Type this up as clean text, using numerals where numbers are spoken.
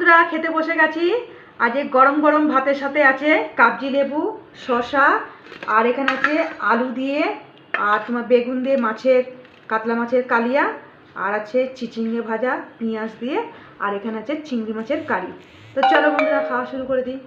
বন্ধুরা খেতে বসে গেছি। আজকে গরম গরম ভাতের সাথে আছে কাবজি লেবু, শসা, আর এখানে আছে আলু দিয়ে আর তোমার বেগুন দিয়ে মাছের কাতলা মাছের কালিয়া, আর আছে চিচিঙ্গে ভাজা পেঁয়াজ দিয়ে, আর এখানে আছে চিংড়ি মাছের কারি। তো চলো বন্ধুরা খাওয়া শুরু করে দিই।